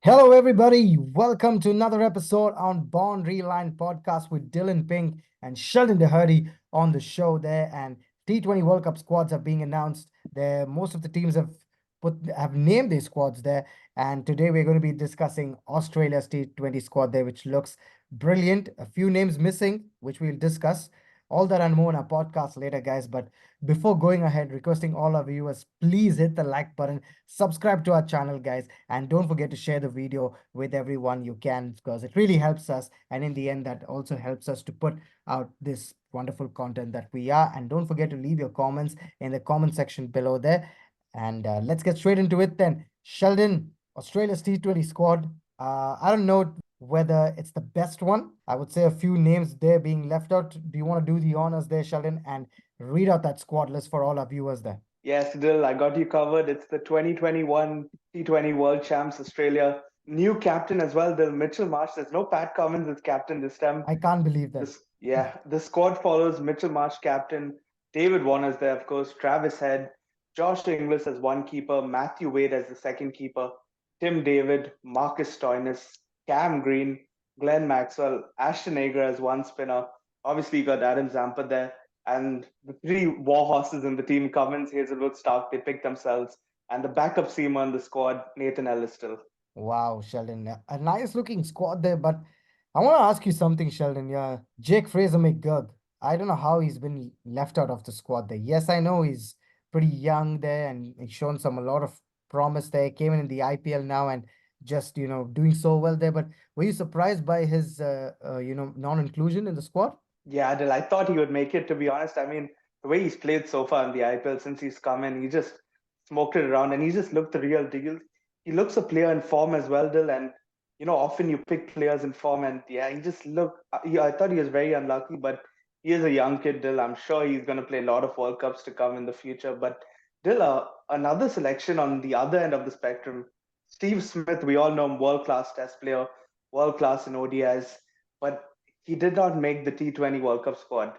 Hello, everybody. Welcome to another episode on Born Reline podcast with Dillon Pink and Sheldon Dougherty on the show there. And T20 World Cup squads are being announced. There, most of the teams have named their squads there. And today we're going to be discussing Australia's T20 squad there, which looks brilliant. A few names missing, which we'll discuss. All that and more in our podcast later, guys. But before going ahead, requesting all our viewers, please hit the like button, subscribe to our channel, guys, and don't forget to share the video with everyone you can because it really helps us. And in the end, that also helps us to put out this wonderful content that we are. And don't forget to leave your comments in the comment section below there. And let's get straight into it then. Sheldon, Australia's T20 squad. I don't know whether it's the best one. I would say a few names there being left out. Do you want to do the honors there, Sheldon, and read out that squad list for all our viewers there? Yes, Dill, I got you covered. It's the 2021 T20 World Champs Australia. New captain as well, Dill Mitchell Marsh. There's no Pat Cummins as captain this time. I can't believe that. The squad follows Mitchell Marsh captain, David Warner's there, of course, Travis Head, Josh Inglis as one keeper, Matthew Wade as the second keeper, Tim David, Marcus Stoinis, Cam Green, Glenn Maxwell, Ashton Agar as one spinner. Obviously, you got Adam Zampa there. And the three war horses in the team, Cummins, Hazelwood, Stark, they picked themselves. And the backup seamer in the squad, Nathan Ellis still. Wow, Sheldon. A nice looking squad there, but I want to ask you something, Sheldon. Yeah, Jake Fraser-McGurk. I don't know how he's been left out of the squad there. Yes, I know he's pretty young there and he's shown a lot of promise there. Came in the IPL now and just, doing so well there. But were you surprised by his, non-inclusion in the squad? Yeah, Adil, I thought he would make it, to be honest. I mean, the way he's played so far in the IPL since he's come in, he just smoked it around and he just looked the real deal. He looks a player in form as well, Dil. And, often you pick players in form and yeah, he just looked, I thought he was very unlucky, but he is a young kid, Dil. I'm sure he's going to play a lot of World Cups to come in the future. But Dil, another selection on the other end of the spectrum, Steve Smith, we all know him, world-class test player, world-class in ODIs. But he did not make the T20 World Cup squad.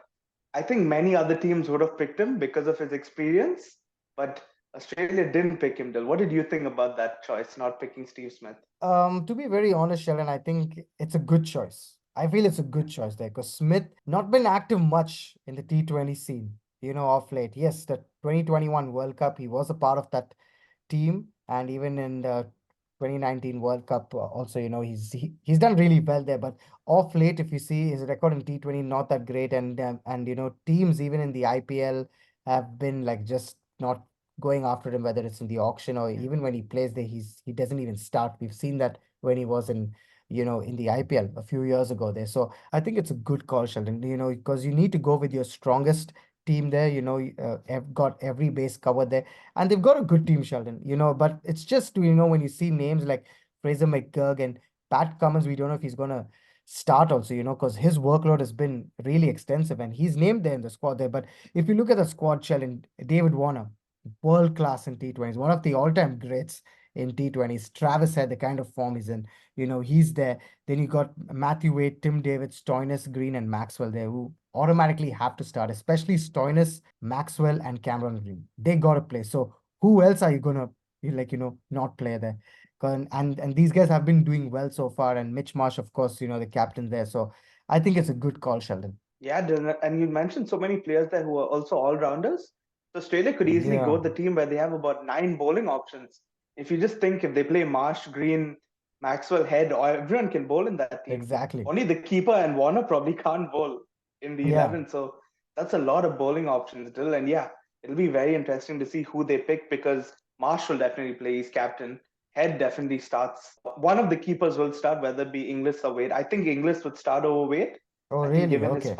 I think many other teams would have picked him because of his experience, but Australia didn't pick him, Dil. What did you think about that choice, not picking Steve Smith? To be very honest, Sheldon, I think it's a good choice. I feel it's a good choice there because Smith not been active much in the T20 scene, of late. Yes, the 2021 World Cup, he was a part of that team, and even in the 2019 World Cup, also, he's done really well there. But off late, if you see his record in T20, not that great, and teams even in the IPL have been like just not going after him, whether it's in the auction or even when he plays there, he doesn't even start. We've seen that when he was in the IPL a few years ago there. So I think it's a good call, Sheldon, because you need to go with your strongest team there, have got every base covered there. And they've got a good team, Sheldon, but it's just, when you see names like Fraser-McGurk and Pat Cummins, we don't know if he's going to start also, because his workload has been really extensive and he's named there in the squad there. But if you look at the squad, Sheldon, David Warner, world class in T20s, one of the all-time greats in T20s. Travis had the kind of form he's in. He's there. Then you got Matthew Wade, Tim David, Stoinis, Green, and Maxwell there, who automatically have to start, especially Stoinis, Maxwell, and Cameron Green. They got to play. So who else are you gonna not play there? And these guys have been doing well so far. And Mitch Marsh, of course, the captain there. So I think it's a good call, Sheldon. Yeah, Dylan, and you mentioned so many players there who are also all rounders. So Australia could easily go Yeah, the team where they have about nine bowling options. If you just think if they play Marsh, Green, Maxwell, Head, or everyone can bowl in that team. exactly. Only the keeper and Warner probably can't bowl in the Yeah. 11. So that's a lot of bowling options, Dylan. And yeah, it'll be very interesting to see who they pick because Marsh will definitely play. He's captain. Head definitely starts. One of the keepers will start, whether it be Inglis or Wade. I think Inglis would start over Wade. Oh, I think really? Okay.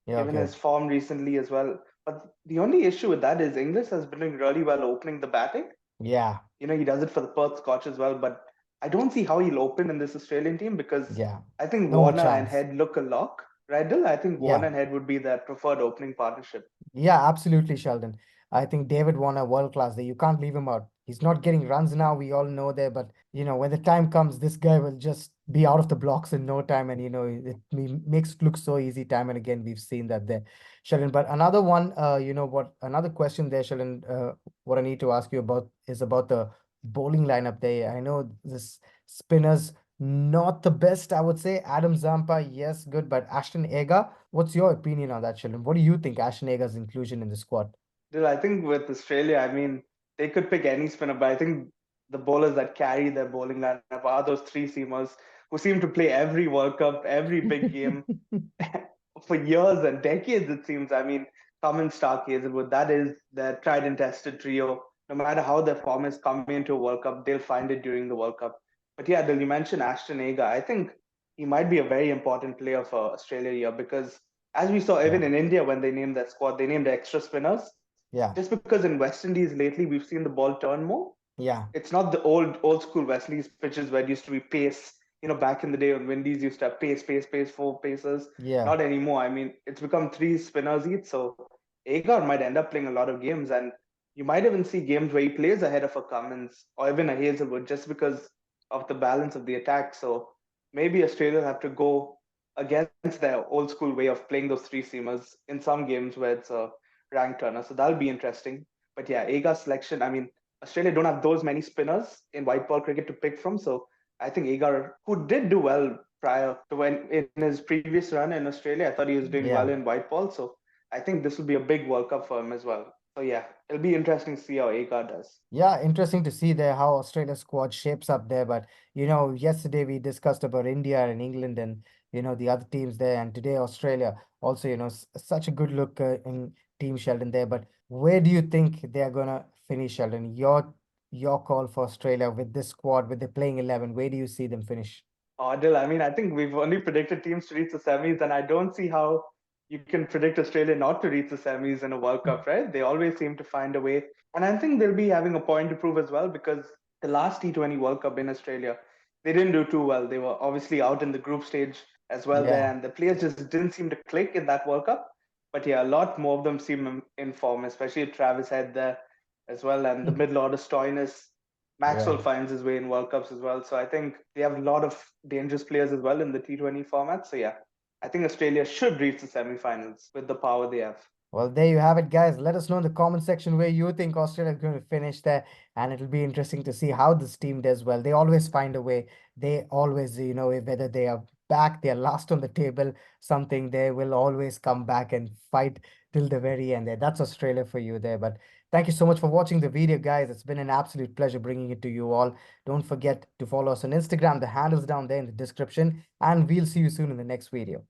Yeah, given okay. his form recently as well. But the only issue with that is Inglis has been doing really well opening the batting. Yeah, He does it for the Perth Scotch as well. But I don't see how he'll open in this Australian team because yeah. I think No Warner and chance. Head look a lock. Right, Dil? I think Yeah. Warner and Head would be their preferred opening partnership. Yeah, absolutely, Sheldon. I think David Warner, world class there. You can't leave him out. He's not getting runs now. We all know there, but when the time comes, this guy will just be out of the blocks in no time, and makes it look so easy time and again. We've seen that there, Sheldon. But another one, another question there, Sheldon. What I need to ask you about is about the bowling lineup there. I know this Spinners, not the best, I would say. Adam Zampa, yes, good, but Ashton Agar, what's your opinion on that, Sheldon? What do you think Ashton Agar's inclusion in the squad? Dude, I think with Australia, I mean, they could pick any spinner, but I think the bowlers that carry their bowling lineup are those three seamers who seem to play every World Cup, every big game for years and decades, it seems. I mean, Cummins, Stark, Hazelwood, that is their tried and tested trio. No matter how their form is coming into a World Cup, they'll find it during the World Cup. But yeah, Dil, you mentioned Ashton Agar. I think he might be a very important player for Australia here because, as we saw Yeah, even in India when they named their squad, they named extra spinners. yeah, Just because in West Indies lately we've seen the ball turn more, yeah, it's not the old school West Indies pitches where it used to be pace. Back in the day when Windies used to have pace, four paces. yeah. Not anymore. I mean, it's become three spinners each. So Agar might end up playing a lot of games, and you might even see games where he plays ahead of a Cummins or even a Hazelwood just because of the balance of the attack. So maybe Australia have to go against their old school way of playing those three seamers in some games where it's a ranked turner. So that'll be interesting. But yeah, Agar's selection. I mean, Australia don't have those many spinners in white ball cricket to pick from. So I think Agar, who did do well prior to when in his previous run in Australia, I thought he was doing well Yeah. in white ball. So I think this will be a big World Cup for him as well. So yeah, it'll be interesting to see how Agar does. Yeah, interesting to see there how Australia's squad shapes up there. But yesterday we discussed about India and England and the other teams there, and today Australia also. Such a good look in Team Sheldon there. But where do you think they are gonna finish, Sheldon? Your call for Australia with this squad, with the playing 11. Where do you see them finish? Adil, I mean, I think we've only predicted teams to reach the semis, and I don't see how you can predict Australia not to reach the semis in a World Cup, right? They always seem to find a way. And I think they'll be having a point to prove as well because the last T20 World Cup in Australia, they didn't do too well. They were obviously out in the group stage as well there, Yeah. and the players just didn't seem to click in that World Cup. But yeah, a lot more of them seem in form, especially Travis Head there as well, and the middle order Stoinis. Maxwell Yeah. finds his way in World Cups as well. So I think they have a lot of dangerous players as well in the T20 format. So yeah, I think Australia should reach the semi-finals with the power they have. Well, there you have it, guys. Let us know in the comment section where you think Australia is going to finish there. And it'll be interesting to see how this team does well. They always find a way. They always, whether they are back, they are last on the table, something, they will always come back and fight till the very end there. That's Australia for you there. But thank you so much for watching the video, guys. It's been an absolute pleasure bringing it to you all. Don't forget to follow us on Instagram. The handle's down there in the description. And we'll see you soon in the next video.